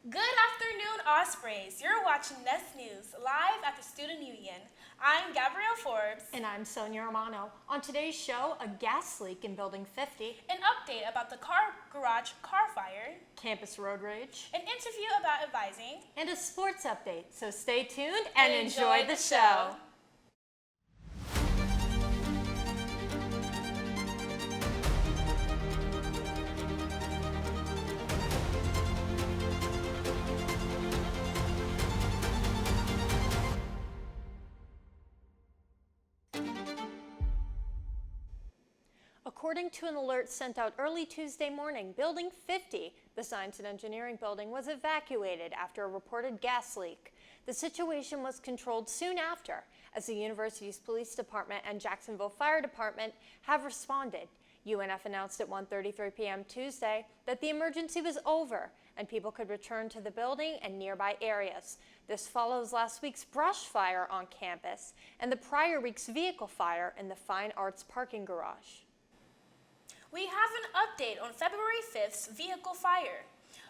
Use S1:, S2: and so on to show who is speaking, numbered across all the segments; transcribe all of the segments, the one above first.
S1: Good afternoon, Ospreys. You're watching Nest News live at the Student Union. I'm Gabrielle Forbes.
S2: And I'm Sonia Romano. On today's show, a gas leak in Building 50,
S1: An update about the garage car fire,
S2: campus road rage,
S1: an interview about advising,
S2: and a sports update. So stay tuned and enjoy the show. According to an alert sent out early Tuesday morning, Building 50, the Science and Engineering building, was evacuated after a reported gas leak. The situation was controlled soon after, as the university's police department and Jacksonville Fire Department have responded. UNF announced at 1:33 p.m. Tuesday that the emergency was over and people could return to the building and nearby areas. This follows last week's brush fire on campus and the prior week's vehicle fire in the Fine Arts parking garage.
S1: We have an update on February 5th's vehicle fire.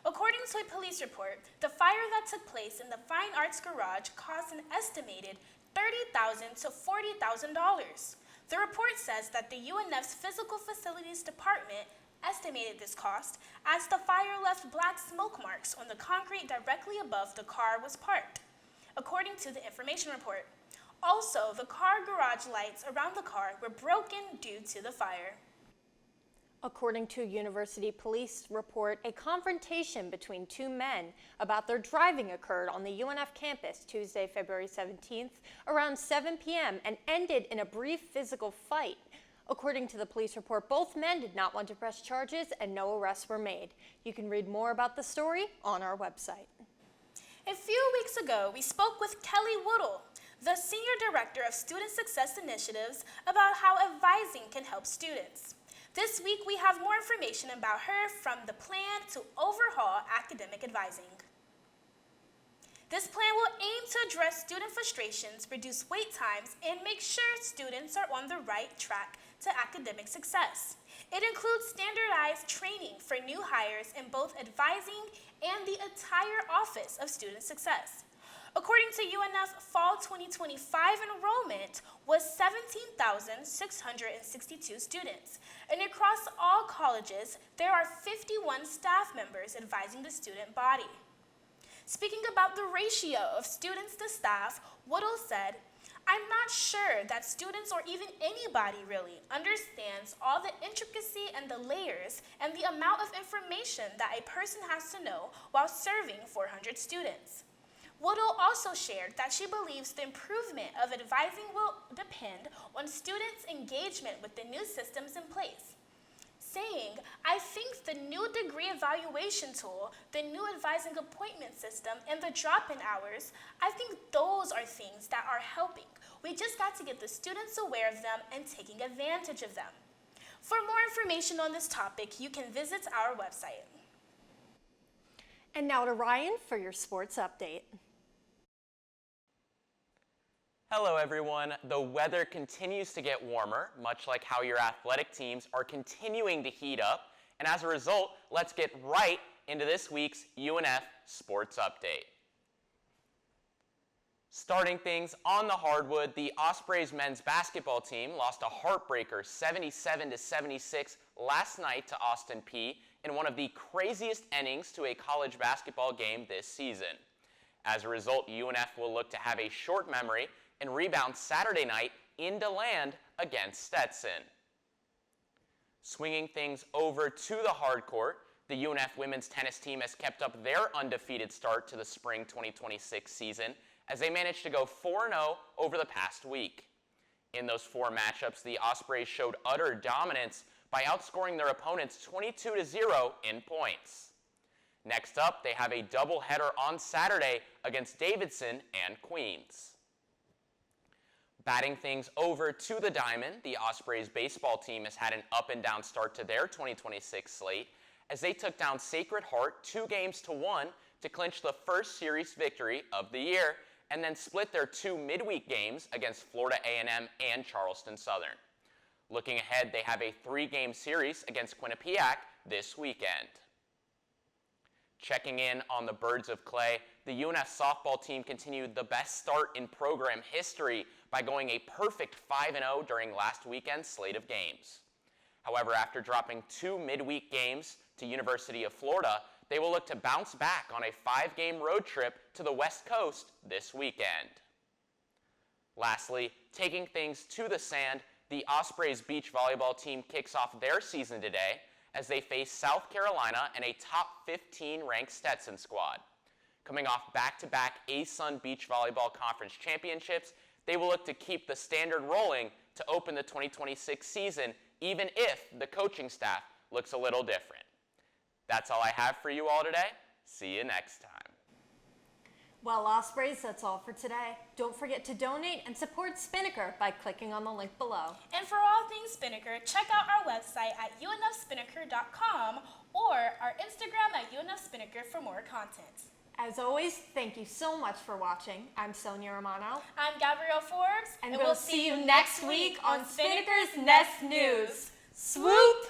S1: According to a police report, the fire that took place in the Fine Arts garage cost an estimated $30,000 to $40,000. The report says that the UNF's Physical Facilities Department estimated this cost as the fire left black smoke marks on the concrete directly above the car was parked, according to the information report. Also, the car garage lights around the car were broken due to the fire.
S2: According to a university police report, a confrontation between two men about their driving occurred on the UNF campus Tuesday, February 17th, around 7 p.m. and ended in a brief physical fight. According to the police report, both men did not want to press charges and no arrests were made. You can read more about the story on our website.
S1: A few weeks ago, we spoke with Kelly Woodle, the Senior Director of Student Success Initiatives, about how advising can help students. This week, we have more information about her, from the plan to overhaul academic advising. This plan will aim to address student frustrations, reduce wait times, and make sure students are on the right track to academic success. It includes standardized training for new hires in both advising and the entire Office of Student Success. According to UNF, fall 2025 enrollment was 17,662 students, and across all colleges, there are 51 staff members advising the student body. Speaking about the ratio of students to staff, Woodle said, "I'm not sure that students, or even anybody really, understands all the intricacy and the layers and the amount of information that a person has to know while serving 400 students." Woodle also shared that she believes the improvement of advising will depend on students' engagement with the new systems in place, saying, "I think the new degree evaluation tool, the new advising appointment system, and the drop-in hours, I think those are things that are helping. We just got to get the students aware of them and taking advantage of them." For more information on this topic, you can visit our website.
S2: And now to Ryan for your sports update.
S3: Hello everyone. The weather continues to get warmer, much like how your athletic teams are continuing to heat up. And as a result, let's get right into this week's UNF Sports Update. Starting things on the hardwood, the Ospreys men's basketball team lost a heartbreaker 77-76 last night to Austin Peay in one of the craziest endings to a college basketball game this season. As a result, UNF will look to have a short memory and rebound Saturday night in DeLand against Stetson. Swinging things over to the hard court, the UNF women's tennis team has kept up their undefeated start to the spring 2026 season as they managed to go 4-0 over the past week. In those four matchups, the Ospreys showed utter dominance by outscoring their opponents 22-0 in points. Next up, they have a doubleheader on Saturday against Davidson and Queens. Batting things over to the diamond, the Ospreys baseball team has had an up-and-down start to their 2026 slate as they took down Sacred Heart 2-1 to clinch the first series victory of the year, and then split their two midweek games against Florida A&M and Charleston Southern. Looking ahead, they have a 3-game series against Quinnipiac this weekend. Checking in on the Birds of Clay, the UNF softball team continued the best start in program history by going a perfect 5-0 during last weekend's slate of games. However, after dropping 2 midweek games to University of Florida, they will look to bounce back on a 5-game road trip to the West Coast this weekend. Lastly, taking things to the sand, the Ospreys beach volleyball team kicks off their season today as they face South Carolina and a top 15 ranked Stetson squad. Coming off back-to-back ASUN Beach Volleyball Conference Championships, they will look to keep the standard rolling to open the 2026 season, even if the coaching staff looks a little different. That's all I have for you all today. See you next time.
S2: Well, Ospreys, that's all for today. Don't forget to donate and support Spinnaker by clicking on the link below.
S1: And for all things Spinnaker, check out our website at unfspinnaker.com or our Instagram at unfspinnaker for more content.
S2: As always, thank you so much for watching. I'm Sonia Romano.
S1: I'm Gabrielle Forbes,
S2: And we'll see you next week on Spinnaker's Nest News. Swoop!